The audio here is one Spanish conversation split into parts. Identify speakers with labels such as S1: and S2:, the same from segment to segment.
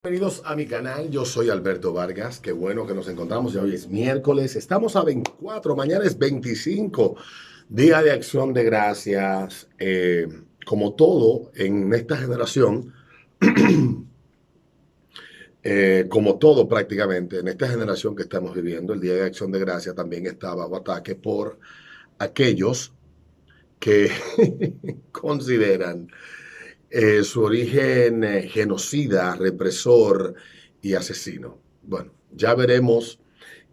S1: Bienvenidos a mi canal, yo soy Alberto Vargas, qué bueno que nos encontramos y hoy es miércoles, estamos a 24, mañana es 25, Día de Acción de Gracias. Como todo en esta generación, como todo prácticamente en esta generación que estamos viviendo, el Día de Acción de Gracias también está bajo ataque por aquellos que consideran su origen genocida, represor y asesino. Bueno, ya veremos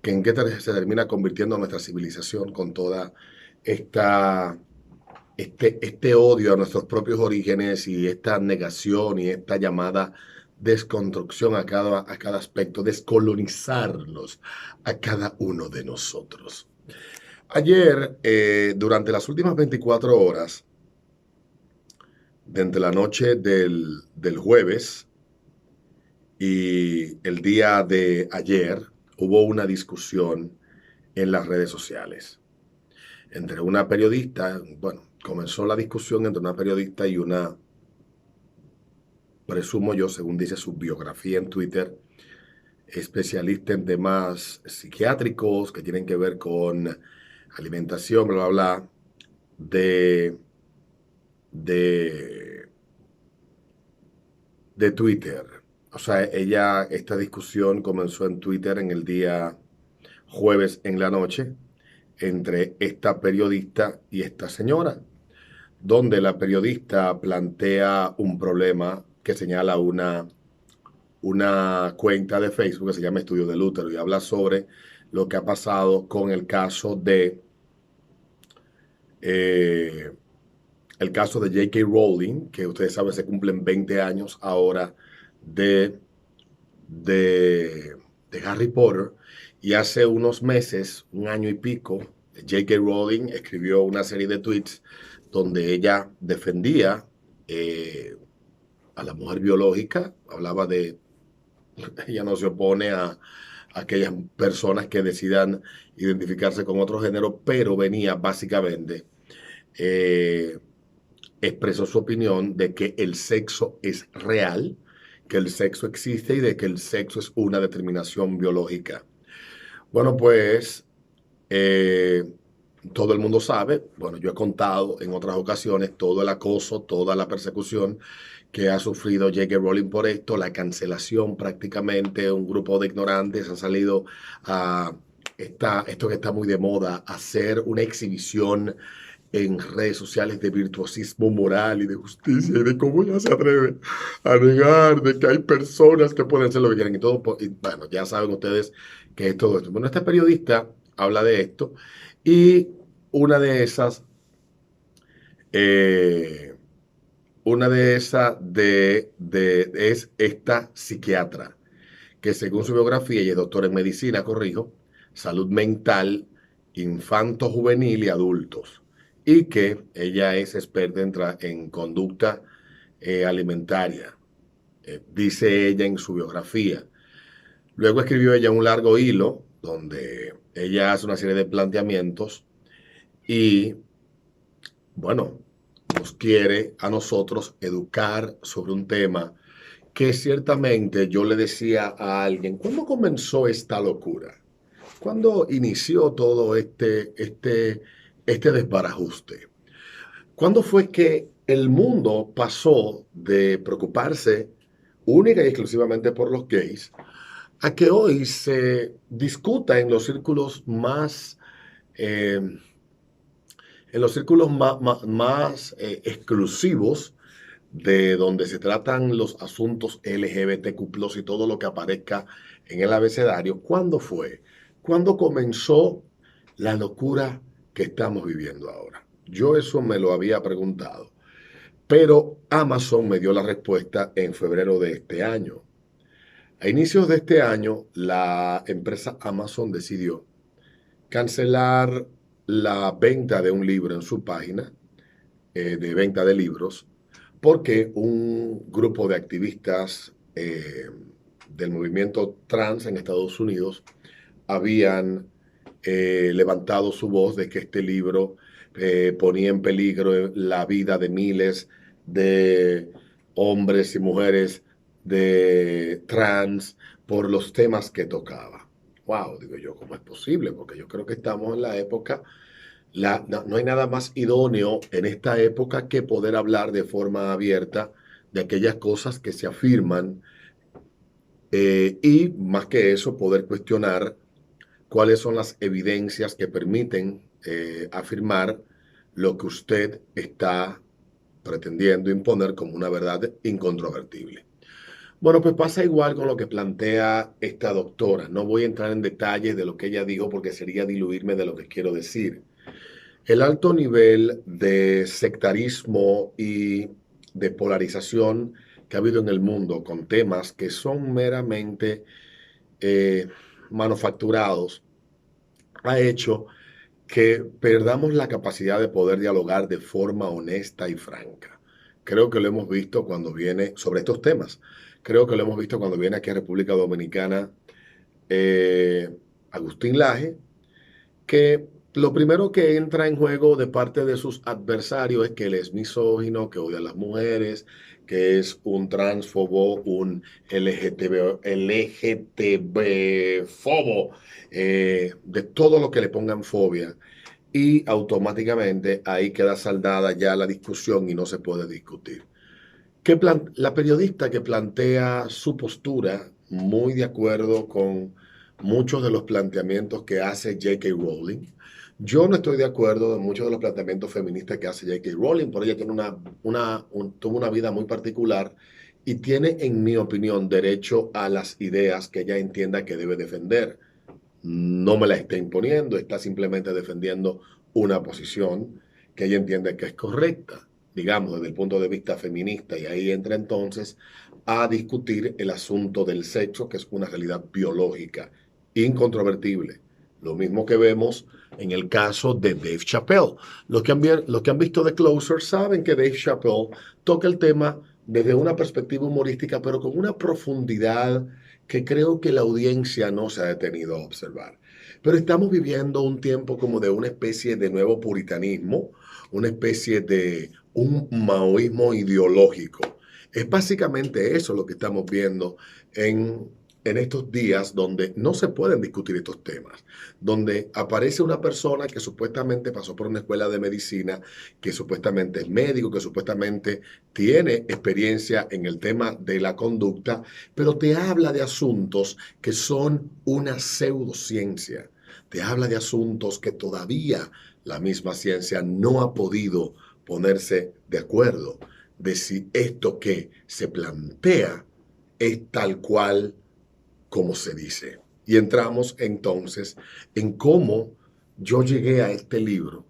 S1: que en qué se termina convirtiendo nuestra civilización con toda esta, este odio a nuestros propios orígenes y esta negación y esta llamada desconstrucción a cada aspecto, descolonizarnos a cada uno de nosotros. Ayer, durante las últimas 24 horas, de entre la noche del jueves y el día de ayer, hubo una discusión en las redes sociales entre una periodista. Bueno, comenzó la discusión entre una periodista y una, presumo yo, según dice su biografía en Twitter, especialista en temas psiquiátricos que tienen que ver con alimentación, bla, bla, bla, de, de, de Twitter. O sea, esta discusión comenzó en Twitter en el día jueves en la noche entre esta periodista y esta señora, donde la periodista plantea un problema que señala una cuenta de Facebook que se llama Estudio del Útero y habla sobre lo que ha pasado con eh, el caso de J.K. Rowling, que ustedes saben se cumplen 20 años ahora de, de, de Harry Potter, y hace unos meses, un año y pico, J.K. Rowling escribió una serie de tweets donde ella defendía a la mujer biológica, hablaba de, ella no se opone a aquellas personas que decidan identificarse con otro género, pero venía básicamente, eh, expresó su opinión de que el sexo es real, que el sexo existe y de que el sexo es una determinación biológica. Bueno, pues eh, todo el mundo sabe, bueno, yo he contado en otras ocasiones todo el acoso, toda la persecución que ha sufrido J.K. Rowling por esto, la cancelación prácticamente, un grupo de ignorantes han salido a esto que está muy de moda, hacer una exhibición en redes sociales de virtuosismo moral y de justicia y de cómo ella se atreve a negar de que hay personas que pueden ser lo que quieren y todo. Y bueno, ya saben ustedes que es todo esto. Bueno, este periodista habla de esto y una de esas, eh, es esta psiquiatra, que según su biografía, ella es doctora en medicina, corrijo, salud mental, infanto, juvenil y adultos, y que ella es experta en conducta alimentaria, dice ella en su biografía. Luego escribió ella un largo hilo donde ella hace una serie de planteamientos y, bueno, nos quiere a nosotros educar sobre un tema que ciertamente yo le decía a alguien: ¿cuándo comenzó esta locura? ¿Cuándo inició todo este desbarajuste? ¿Cuándo fue que el mundo pasó de preocuparse única y exclusivamente por los gays a que hoy se discuta eh, en los círculos más exclusivos, de donde se tratan los asuntos LGBTQ+, y todo lo que aparezca en el abecedario? ¿Cuándo fue? ¿Cuándo comenzó la locura que estamos viviendo ahora? Yo eso me lo había preguntado, pero Amazon me dio la respuesta en febrero de este año. A inicios de este año, la empresa Amazon decidió cancelar la venta de un libro en su página de venta de libros, porque un grupo de activistas del movimiento trans en Estados Unidos habían levantado su voz de que este libro ponía en peligro la vida de miles de hombres y mujeres de trans, por los temas que tocaba. Wow, digo yo, ¿cómo es posible? Porque yo creo que estamos en la época, no hay nada más idóneo en esta época que poder hablar de forma abierta de aquellas cosas que se afirman y más que eso, poder cuestionar cuáles son las evidencias que permiten afirmar lo que usted está pretendiendo imponer como una verdad incontrovertible. Bueno, pues pasa igual con lo que plantea esta doctora. No voy a entrar en detalles de lo que ella dijo porque sería diluirme de lo que quiero decir. El alto nivel de sectarismo y de polarización que ha habido en el mundo con temas que son meramente eh, manufacturados ha hecho que perdamos la capacidad de poder dialogar de forma honesta y franca. Creo que lo hemos visto cuando viene sobre estos temas. Creo que lo hemos visto cuando viene aquí a República Dominicana eh, Agustín Laje, que lo primero que entra en juego de parte de sus adversarios es que él es misógino, que odia a las mujeres, que es un transfobo, un LGTB-fobo, de todo lo que le pongan fobia. Y automáticamente ahí queda saldada ya la discusión y no se puede discutir. La periodista que plantea su postura, muy de acuerdo con muchos de los planteamientos que hace J.K. Rowling. Yo no estoy de acuerdo en muchos de los planteamientos feministas que hace J.K. Rowling, por ella tiene tuvo una vida muy particular y tiene, en mi opinión, derecho a las ideas que ella entienda que debe defender. No me la está imponiendo, está simplemente defendiendo una posición que ella entiende que es correcta, digamos, desde el punto de vista feminista, y ahí entra entonces a discutir el asunto del sexo, que es una realidad biológica, incontrovertible. Lo mismo que vemos en el caso de Dave Chappelle. Los que han visto The Closer saben que Dave Chappelle toca el tema desde una perspectiva humorística, pero con una profundidad que creo que la audiencia no se ha detenido a observar. Pero estamos viviendo un tiempo como de una especie de nuevo puritanismo, una especie de un maoísmo ideológico. Es básicamente eso lo que estamos viendo en estos días donde no se pueden discutir estos temas, donde aparece una persona que supuestamente pasó por una escuela de medicina, que supuestamente es médico, que supuestamente tiene experiencia en el tema de la conducta, pero te habla de asuntos que son una pseudociencia. Te habla de asuntos que todavía la misma ciencia no ha podido ponerse de acuerdo de si esto que se plantea es tal cual como se dice. Y entramos entonces en cómo yo llegué a este libro,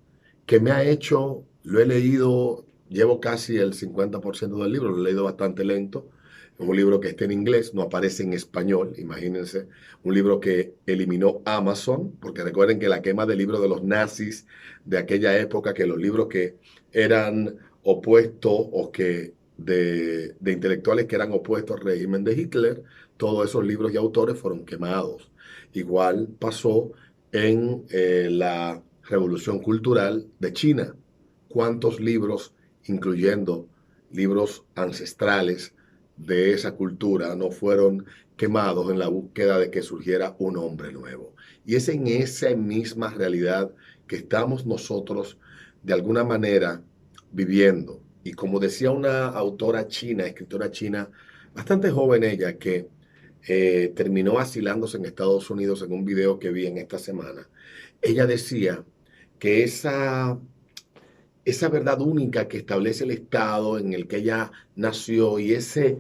S1: que me ha hecho, lo he leído, llevo casi el 50% del libro, lo he leído bastante lento. Es un libro que está en inglés, no aparece en español, imagínense. Un libro que eliminó Amazon, porque recuerden que la quema del libro de los nazis de aquella época, que los libros que eran opuestos o que de intelectuales que eran opuestos al régimen de Hitler, todos esos libros y autores fueron quemados. Igual pasó en la Revolución Cultural de China. ¿Cuántos libros, incluyendo libros ancestrales de esa cultura, no fueron quemados en la búsqueda de que surgiera un hombre nuevo? Y es en esa misma realidad que estamos nosotros, de alguna manera, viviendo. Y como decía una autora china, escritora china, bastante joven ella, que terminó asilándose en Estados Unidos en un video que vi en esta semana. Ella decía que esa verdad única que establece el Estado en el que ella nació y ese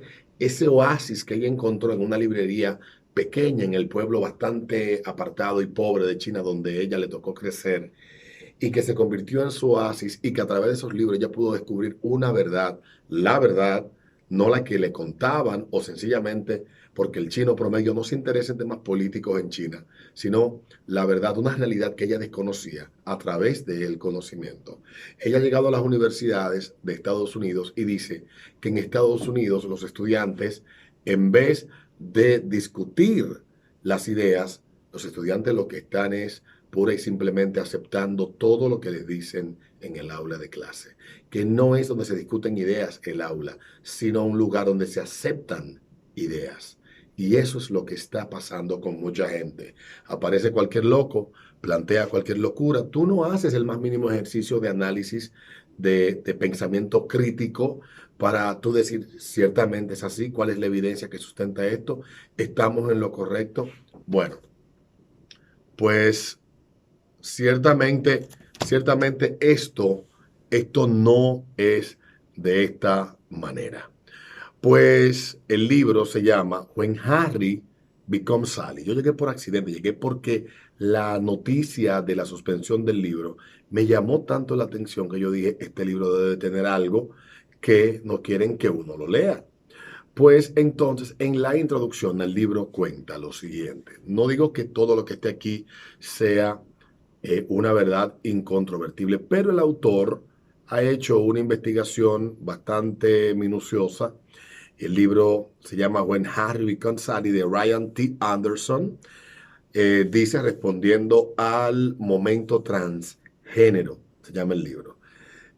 S1: oasis que ella encontró en una librería pequeña en el pueblo bastante apartado y pobre de China donde ella le tocó crecer y que se convirtió en su oasis y que a través de esos libros ella pudo descubrir una verdad, la verdad, no la que le contaban o sencillamente porque el chino promedio no se interesa en temas políticos en China, sino la verdad, una realidad que ella desconocía a través del conocimiento. Ella ha llegado a las universidades de Estados Unidos y dice que en Estados Unidos los estudiantes, en vez de discutir las ideas, los estudiantes lo que están es pura y simplemente aceptando todo lo que les dicen en el aula de clase, que no es donde se discuten ideas el aula, sino un lugar donde se aceptan ideas. Y eso es lo que está pasando con mucha gente. Aparece cualquier loco, plantea cualquier locura. Tú no haces el más mínimo ejercicio de análisis, de pensamiento crítico para tú decir, ciertamente es así, cuál es la evidencia que sustenta esto, estamos en lo correcto. Bueno, pues ciertamente, ciertamente esto no es de esta manera. Pues el libro se llama When Harry Becomes Sally. Yo llegué por accidente, llegué porque la noticia de la suspensión del libro me llamó tanto la atención que yo dije, este libro debe tener algo que no quieren que uno lo lea. Pues entonces, en la introducción el libro cuenta lo siguiente. No digo que todo lo que esté aquí sea una verdad incontrovertible, pero el autor ha hecho una investigación bastante minuciosa. El libro se llama When Harry Becomes Sally de Ryan T. Anderson. Dice respondiendo al momento transgénero, se llama el libro.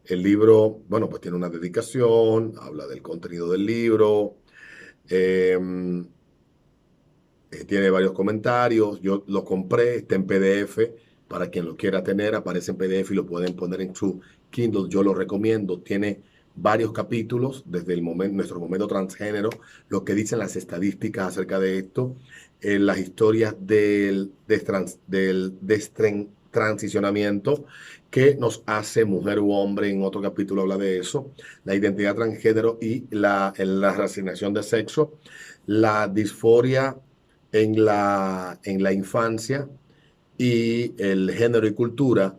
S1: El libro, bueno, pues tiene una dedicación, habla del contenido del libro, eh, tiene varios comentarios. Yo lo compré, está en PDF. Para quien lo quiera tener, aparece en PDF y lo pueden poner en su Kindle. Yo lo recomiendo. Tiene varios capítulos desde el momento, nuestro momento transgénero, lo que dicen las estadísticas acerca de esto, las historias del transicionamiento que nos hace mujer u hombre. En otro capítulo habla de eso, la identidad transgénero y la reasignación de sexo, la disforia en la infancia y el género y cultura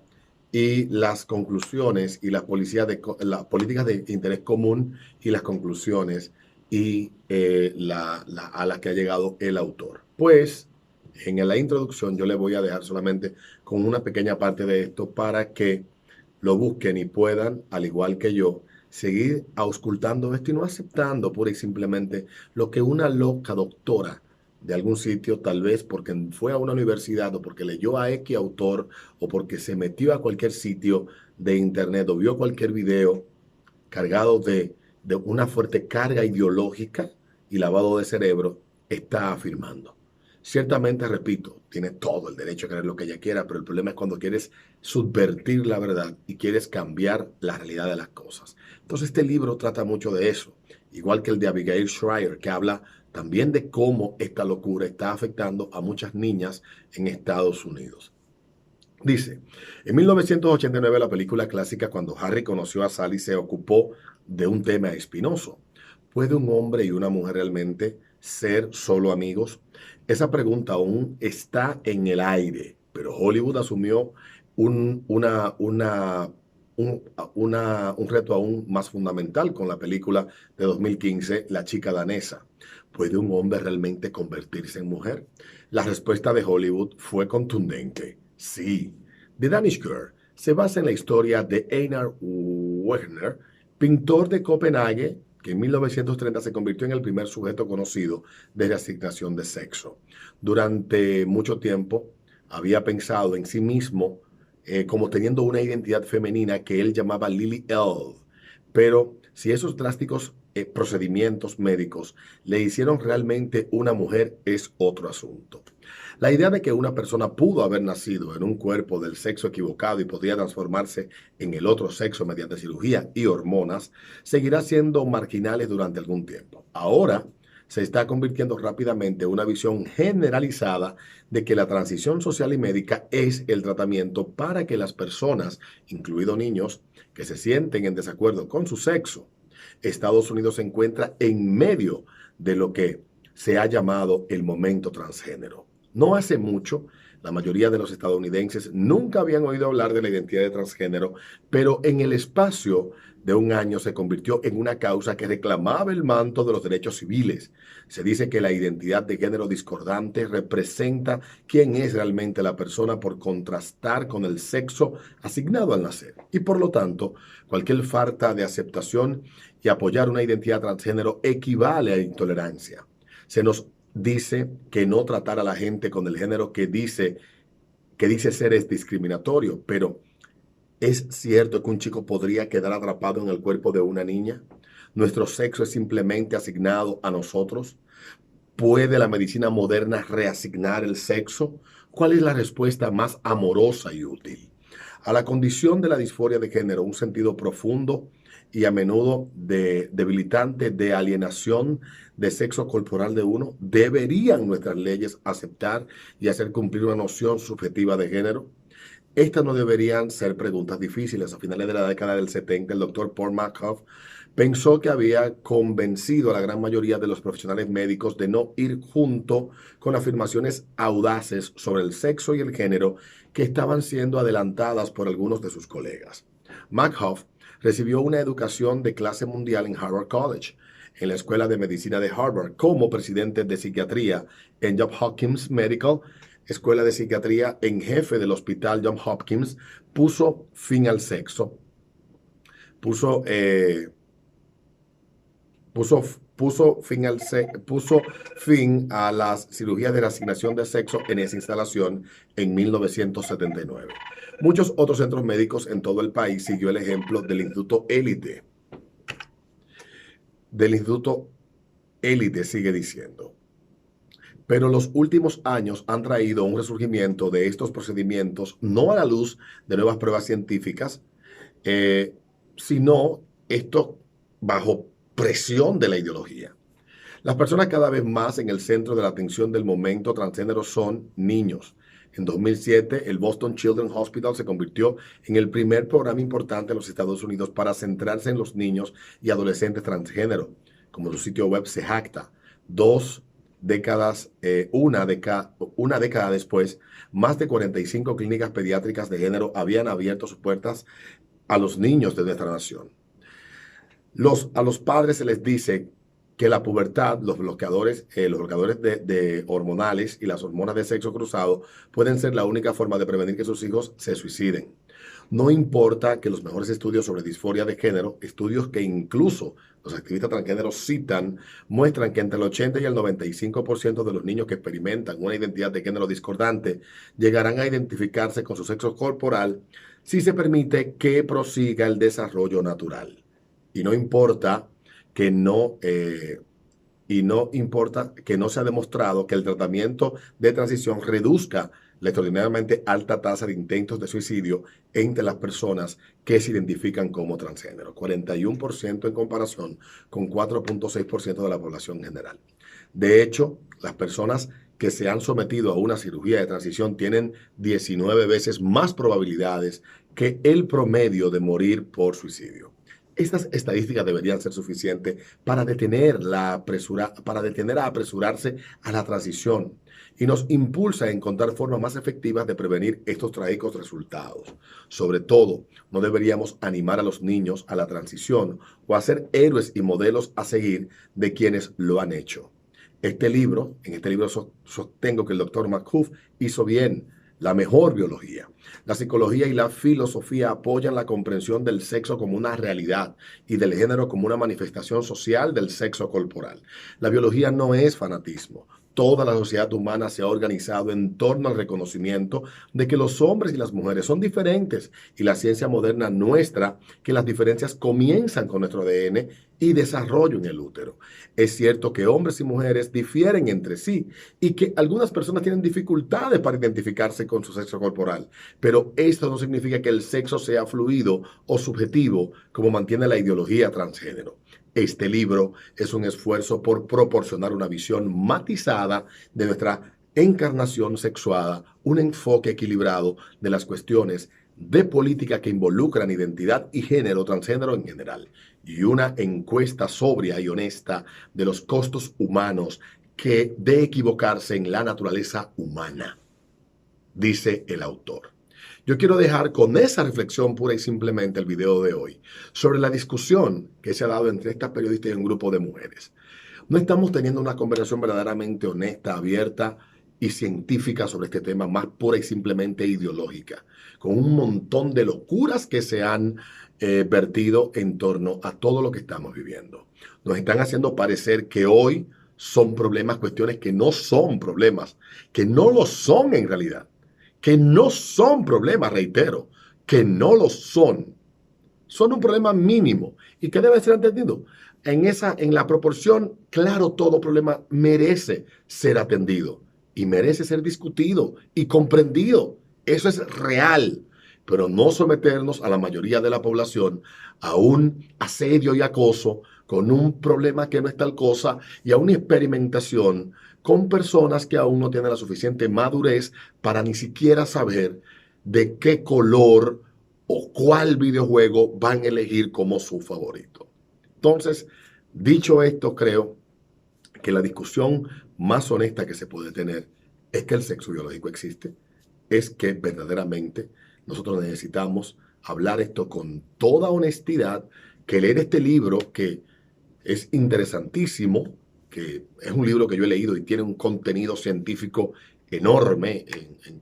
S1: y las conclusiones y las políticas de interés común y las conclusiones y a las que ha llegado el autor. Pues en la introducción yo le voy a dejar solamente con una pequeña parte de esto para que lo busquen y puedan, al igual que yo, seguir auscultando esto y no aceptando pura y simplemente lo que una loca doctora de algún sitio, tal vez porque fue a una universidad o porque leyó a X autor o porque se metió a cualquier sitio de internet o vio cualquier video cargado de una fuerte carga ideológica y lavado de cerebro, está afirmando. Ciertamente, repito, tiene todo el derecho a creer lo que ella quiera, pero el problema es cuando quieres subvertir la verdad y quieres cambiar la realidad de las cosas. Entonces, este libro trata mucho de eso, igual que el de Abigail Shrier, que habla también de cómo esta locura está afectando a muchas niñas en Estados Unidos. Dice, en 1989 la película clásica Cuando Harry conoció a Sally se ocupó de un tema espinoso. ¿Puede un hombre y una mujer realmente ser solo amigos? Esa pregunta aún está en el aire, pero Hollywood asumió un, una, un reto aún más fundamental con la película de 2015, La chica danesa. ¿Puede un hombre realmente convertirse en mujer? La respuesta de Hollywood fue contundente. Sí. The Danish Girl se basa en la historia de Einar Wegner, pintor de Copenhague, que en 1930 se convirtió en el primer sujeto conocido de reasignación de sexo. Durante mucho tiempo había pensado en sí mismo como teniendo una identidad femenina que él llamaba Lily L. Pero si esos drásticos procedimientos médicos le hicieron realmente una mujer es otro asunto. La idea de que una persona pudo haber nacido en un cuerpo del sexo equivocado y podría transformarse en el otro sexo mediante cirugía y hormonas seguirá siendo marginales durante algún tiempo. Ahora se está convirtiendo rápidamente en una visión generalizada de que la transición social y médica es el tratamiento para que las personas, incluidos niños, que se sienten en desacuerdo con su sexo. Estados Unidos se encuentra en medio de lo que se ha llamado el momento transgénero. No hace mucho, la mayoría de los estadounidenses nunca habían oído hablar de la identidad de transgénero, pero en el espacio de un año se convirtió en una causa que reclamaba el manto de los derechos civiles. Se dice que la identidad de género discordante representa quién es realmente la persona por contrastar con el sexo asignado al nacer. Y por lo tanto, cualquier falta de aceptación y apoyar una identidad transgénero equivale a intolerancia. Se nos dice que no tratar a la gente con el género que dice ser es discriminatorio, pero ¿es cierto que un chico podría quedar atrapado en el cuerpo de una niña? ¿Nuestro sexo es simplemente asignado a nosotros? ¿Puede la medicina moderna reasignar el sexo? ¿Cuál es la respuesta más amorosa y útil? A la condición de la disforia de género, un sentido profundo y a menudo debilitante de alienación de sexo corporal de uno, ¿deberían nuestras leyes aceptar y hacer cumplir una noción subjetiva de género? Estas no deberían ser preguntas difíciles. A finales de la década del 70, el doctor Paul Markov pensó que había convencido a la gran mayoría de los profesionales médicos de no ir junto con afirmaciones audaces sobre el sexo y el género que estaban siendo adelantadas por algunos de sus colegas. Markov recibió una educación de clase mundial en Harvard College, en la Escuela de Medicina de Harvard, como presidente de psiquiatría en Johns Hopkins Medical Escuela de Psiquiatría en jefe del Hospital Johns Hopkins, puso fin al sexo, puso, puso, puso fin a las cirugías de reasignación de sexo en esa instalación en 1979. Muchos otros centros médicos en todo el país siguió el ejemplo del Instituto Élite. Del Instituto Élite sigue diciendo. Pero los últimos años han traído un resurgimiento de estos procedimientos, no a la luz de nuevas pruebas científicas, sino esto bajo presión de la ideología. Las personas cada vez más en el centro de la atención del momento transgénero son niños. En 2007, el Boston Children's Hospital se convirtió en el primer programa importante en los Estados Unidos para centrarse en los niños y adolescentes transgénero, como su sitio web se jacta. Una década después, más de 45 clínicas pediátricas de género habían abierto sus puertas a los niños de nuestra nación. A los padres se les dice que la pubertad, los bloqueadores de hormonales y las hormonas de sexo cruzado pueden ser la única forma de prevenir que sus hijos se suiciden. No importa que los mejores estudios sobre disforia de género, estudios que incluso los activistas transgéneros citan, muestran que entre el 80 y el 95% de los niños que experimentan una identidad de género discordante llegarán a identificarse con su sexo corporal si se permite que prosiga el desarrollo natural. Y no importa que no se ha demostrado que el tratamiento de transición reduzca la extraordinariamente alta tasa de intentos de suicidio entre las personas que se identifican como transgénero, 41% en comparación con 4.6% de la población general. De hecho, las personas que se han sometido a una cirugía de transición tienen 19 veces más probabilidades que el promedio de morir por suicidio. Estas estadísticas deberían ser suficientes para detener a apresurarse a la transición y nos impulsa a encontrar formas más efectivas de prevenir estos trágicos resultados. Sobre todo, no deberíamos animar a los niños a la transición o a ser héroes y modelos a seguir de quienes lo han hecho. En este libro sostengo que el doctor McCuff hizo bien la mejor biología. La psicología y la filosofía apoyan la comprensión del sexo como una realidad y del género como una manifestación social del sexo corporal. La biología no es fanatismo. Toda la sociedad humana se ha organizado en torno al reconocimiento de que los hombres y las mujeres son diferentes y la ciencia moderna muestra que las diferencias comienzan con nuestro ADN y desarrollo en el útero. Es cierto que hombres y mujeres difieren entre sí y que algunas personas tienen dificultades para identificarse con su sexo corporal, pero esto no significa que el sexo sea fluido o subjetivo como mantiene la ideología transgénero. Este libro es un esfuerzo por proporcionar una visión matizada de nuestra encarnación sexuada, un enfoque equilibrado de las cuestiones de política que involucran identidad y género transgénero en general, y una encuesta sobria y honesta de los costos humanos de equivocarse en la naturaleza humana, dice el autor. Yo quiero dejar con esa reflexión pura y simplemente el video de hoy sobre la discusión que se ha dado entre estas periodistas y un grupo de mujeres. No estamos teniendo una conversación verdaderamente honesta, abierta y científica sobre este tema, más pura y simplemente ideológica, con un montón de locuras que se han vertido en torno a todo lo que estamos viviendo. Nos están haciendo parecer que hoy son problemas, cuestiones que no son problemas, que no lo son en realidad. Que no son problemas, reitero, que no lo son. Son un problema mínimo y que debe ser entendido. en la proporción, claro, todo problema merece ser atendido y merece ser discutido y comprendido. Eso es real, pero no someternos a la mayoría de la población a un asedio y acoso con un problema que no es tal cosa y a una experimentación con personas que aún no tienen la suficiente madurez para ni siquiera saber de qué color o cuál videojuego van a elegir como su favorito. Entonces, dicho esto, creo que la discusión más honesta que se puede tener es que el sexo biológico existe, es que verdaderamente nosotros necesitamos hablar esto con toda honestidad, que leer este libro que es interesantísimo, que es un libro que yo he leído y tiene un contenido científico enorme,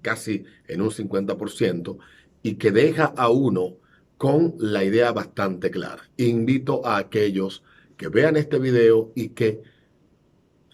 S1: casi en un 50%, y que deja a uno con la idea bastante clara. Invito a aquellos que vean este video y que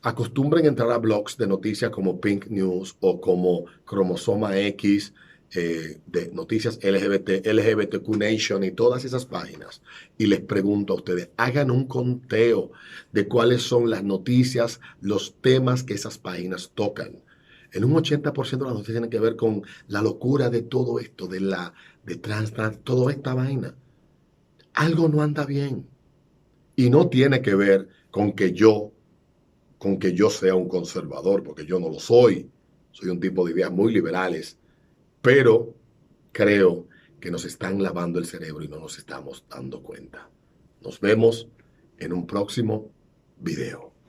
S1: acostumbren a entrar a blogs de noticias como Pink News o como Cromosoma X, de noticias LGBT, LGBTQ Nation y todas esas páginas. Y les pregunto a ustedes, hagan un conteo de cuáles son las noticias, los temas que esas páginas tocan. En un 80% de las noticias tienen que ver con la locura de todo esto, de trans, toda esta vaina. Algo no anda bien. Y no tiene que ver con que yo sea un conservador, porque yo no lo soy. Soy un tipo de ideas muy liberales, pero creo que nos están lavando el cerebro y no nos estamos dando cuenta. Nos vemos en un próximo video.